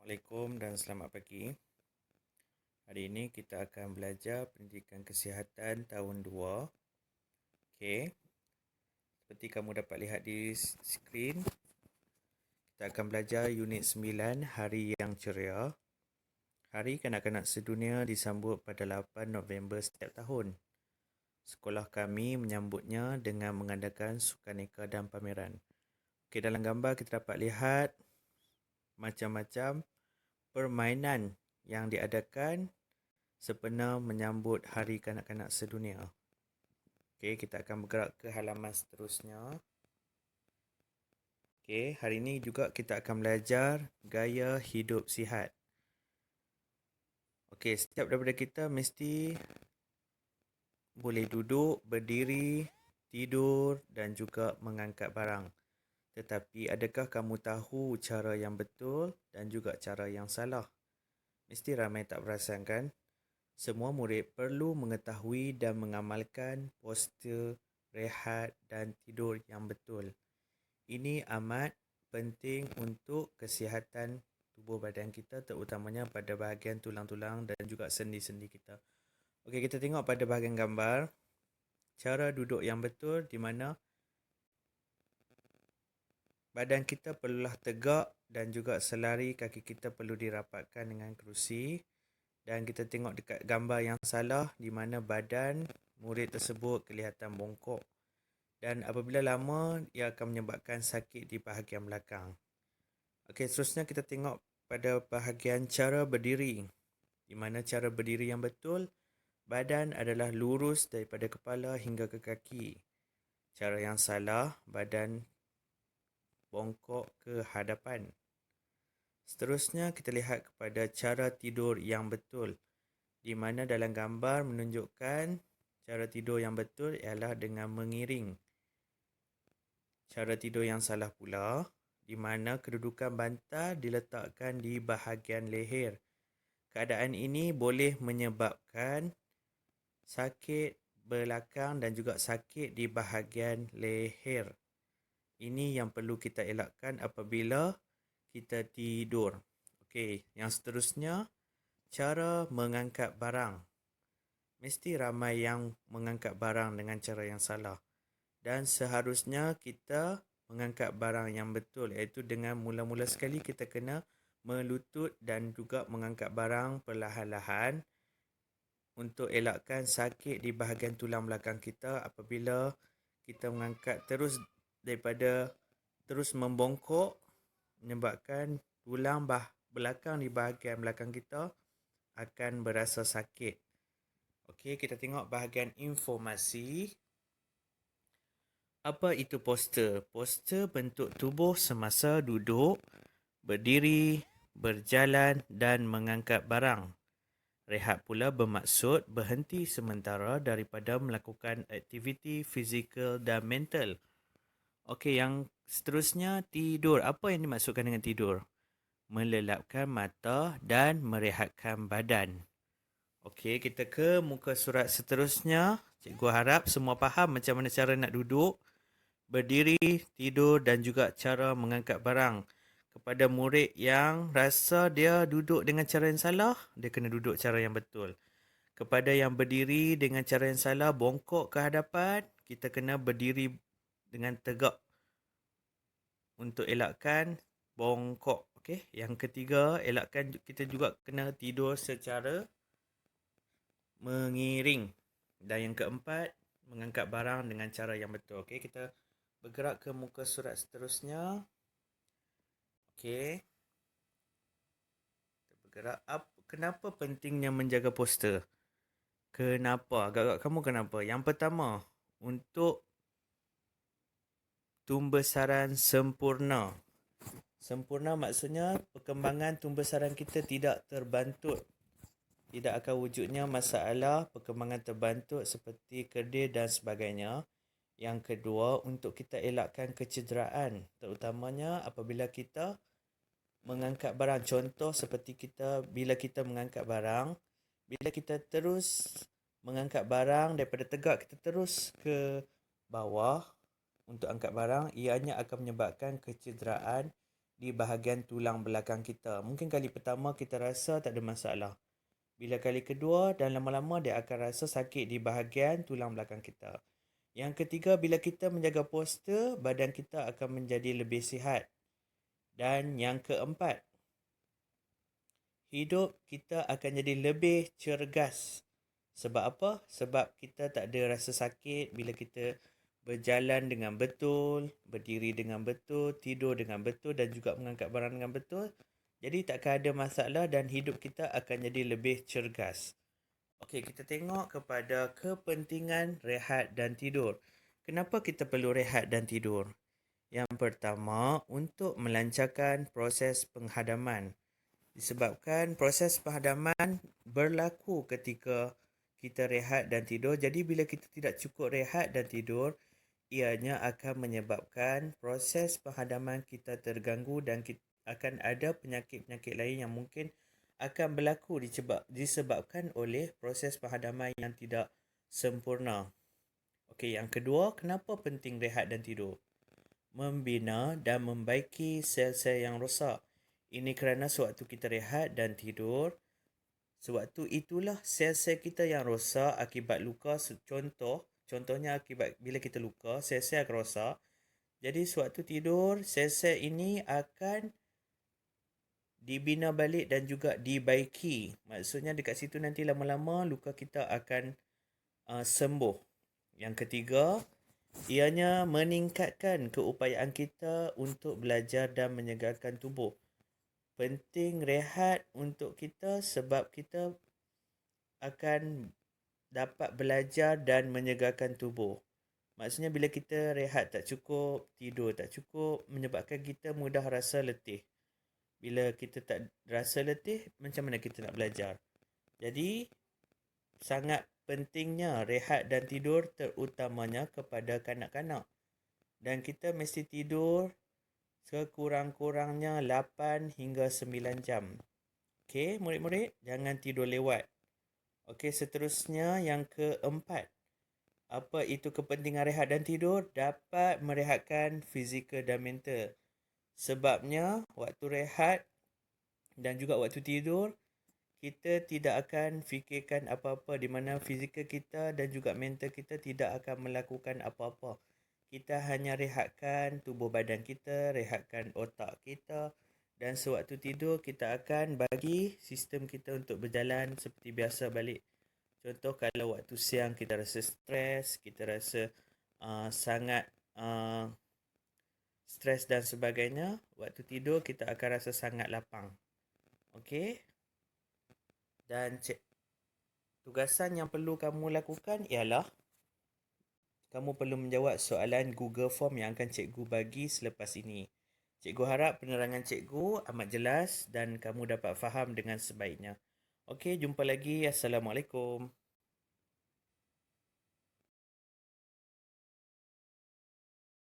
Assalamualaikum dan selamat pagi. Hari ini kita akan belajar pendidikan kesihatan tahun 2. Okey. Seperti kamu dapat lihat di skrin, kita akan belajar unit 9, Hari yang Ceria. Hari Kanak-kanak Sedunia disambut pada 8 November setiap tahun. Sekolah kami menyambutnya dengan mengadakan sukaneka dan pameran. Okey, dalam gambar kita dapat lihat macam-macam permainan yang diadakan sempena menyambut Hari Kanak-kanak Sedunia. Okey, kita akan bergerak ke halaman seterusnya. Okey, hari ini juga kita akan belajar gaya hidup sihat. Okey, setiap daripada kita mesti boleh duduk, berdiri, tidur dan juga mengangkat barang. Tetapi adakah kamu tahu cara yang betul dan juga cara yang salah? Mesti ramai tak perasan kan? Semua murid perlu mengetahui dan mengamalkan postur, rehat dan tidur yang betul. Ini amat penting untuk kesihatan tubuh badan kita, terutamanya pada bahagian tulang-tulang dan juga sendi-sendi kita. Okey, kita tengok pada bahagian gambar. Cara duduk yang betul di mana badan kita perlulah tegak dan juga selari kaki kita perlu dirapatkan dengan kerusi. Dan kita tengok dekat gambar yang salah di mana badan murid tersebut kelihatan bongkok. Dan apabila lama, ia akan menyebabkan sakit di bahagian belakang. Okey, seterusnya kita tengok pada bahagian cara berdiri. Di mana cara berdiri yang betul, badan adalah lurus daripada kepala hingga ke kaki. Cara yang salah, badan bongkok ke hadapan. Seterusnya kita lihat kepada cara tidur yang betul. Di mana dalam gambar menunjukkan cara tidur yang betul ialah dengan mengiring. Cara tidur yang salah pula, di mana kedudukan bantal diletakkan di bahagian leher. Keadaan ini boleh menyebabkan sakit belakang dan juga sakit di bahagian leher. Ini yang perlu kita elakkan apabila kita tidur. Okey, yang seterusnya, cara mengangkat barang. Mesti ramai yang mengangkat barang dengan cara yang salah. Dan seharusnya kita mengangkat barang yang betul, iaitu dengan mula-mula sekali kita kena melutut dan juga mengangkat barang perlahan-lahan untuk elakkan sakit di bahagian tulang belakang kita apabila kita mengangkat terus membongkok, menyebabkan tulang belakang di bahagian belakang kita akan berasa sakit. Okey, kita tengok bahagian informasi. Apa itu postur? Postur bentuk tubuh semasa duduk, berdiri, berjalan dan mengangkat barang. Rehat pula bermaksud berhenti sementara daripada melakukan aktiviti fizikal dan mental. Okey, yang seterusnya tidur. Apa yang dimaksudkan dengan tidur? Melelapkan mata dan merehatkan badan. Okey, kita ke muka surat seterusnya. Cikgu harap semua faham macam mana cara nak duduk, berdiri, tidur dan juga cara mengangkat barang. Kepada murid yang rasa dia duduk dengan cara yang salah, dia kena duduk cara yang betul. Kepada yang berdiri dengan cara yang salah, bongkok ke hadapan, kita kena berdiri dengan tegak untuk elakkan bongkok. Okey, yang ketiga, elakkan kita juga kena tidur secara mengiring. Dan yang keempat, mengangkat barang dengan cara yang betul. Okey, kita bergerak ke muka surat seterusnya. Okey. Kita bergerak up. Kenapa pentingnya menjaga postur? Kenapa? Agak-agak kamu kenapa? Yang pertama, untuk tumbesaran sempurna. Sempurna maksudnya perkembangan tumbesaran kita tidak terbantut. Tidak akan wujudnya masalah perkembangan terbantut seperti kerdir dan sebagainya. Yang kedua, untuk kita elakkan kecederaan, terutamanya apabila kita mengangkat barang. Contoh seperti bila kita mengangkat barang, bila kita terus mengangkat barang daripada tegak, kita terus ke bawah untuk angkat barang, ianya akan menyebabkan kecederaan di bahagian tulang belakang kita. Mungkin kali pertama kita rasa tak ada masalah. Bila kali kedua dan lama-lama dia akan rasa sakit di bahagian tulang belakang kita. Yang ketiga, bila kita menjaga postur, badan kita akan menjadi lebih sihat. Dan yang keempat, hidup kita akan jadi lebih cergas. Sebab apa? Sebab kita tak ada rasa sakit bila kita berjalan dengan betul, berdiri dengan betul, tidur dengan betul dan juga mengangkat barang dengan betul. Jadi takkan ada masalah dan hidup kita akan jadi lebih cergas. Okey, kita tengok kepada kepentingan rehat dan tidur. Kenapa kita perlu rehat dan tidur? Yang pertama, untuk melancarkan proses penghadaman. Disebabkan proses penghadaman berlaku ketika kita rehat dan tidur. Jadi bila kita tidak cukup rehat dan tidur, ianya akan menyebabkan proses penghadaman kita terganggu dan akan ada penyakit-penyakit lain yang mungkin akan berlaku disebabkan oleh proses penghadaman yang tidak sempurna. Okey, yang kedua, kenapa penting rehat dan tidur? Membina dan membaiki sel-sel yang rosak. Ini kerana sewaktu kita rehat dan tidur, sewaktu itulah sel-sel kita yang rosak akibat luka. Contohnya akibat bila kita luka, sel-sel akan rosak. Jadi sewaktu tidur, sel-sel ini akan dibina balik dan juga dibaiki. Maksudnya dekat situ nanti lama-lama luka kita akan sembuh. Yang ketiga, ianya meningkatkan keupayaan kita untuk belajar dan menyegarkan tubuh. Penting rehat untuk kita sebab kita akan dapat belajar dan menyegarkan tubuh. Maksudnya bila kita rehat tak cukup, tidur tak cukup, menyebabkan kita mudah rasa letih. Bila kita tak rasa letih, macam mana kita nak belajar? Jadi, sangat pentingnya rehat dan tidur terutamanya kepada kanak-kanak. Dan kita mesti tidur sekurang-kurangnya 8 hingga 9 jam. Okey, murid-murid, jangan tidur lewat. Okey, seterusnya yang keempat. Apa itu kepentingan rehat dan tidur? Dapat merehatkan fizikal dan mental. Sebabnya, waktu rehat dan juga waktu tidur, kita tidak akan fikirkan apa-apa di mana fizikal kita dan juga mental kita tidak akan melakukan apa-apa. Kita hanya rehatkan tubuh badan kita, rehatkan otak kita dan sewaktu tidur kita akan bagi sistem kita untuk berjalan seperti biasa balik. Contoh kalau waktu siang kita rasa stres, kita rasa sangat stres dan sebagainya, waktu tidur kita akan rasa sangat lapang. Okey? Dan tugasan yang perlu kamu lakukan ialah kamu perlu menjawab soalan Google Form yang akan cikgu bagi selepas ini. Cikgu harap penerangan cikgu amat jelas dan kamu dapat faham dengan sebaiknya. Okey, jumpa lagi. Assalamualaikum.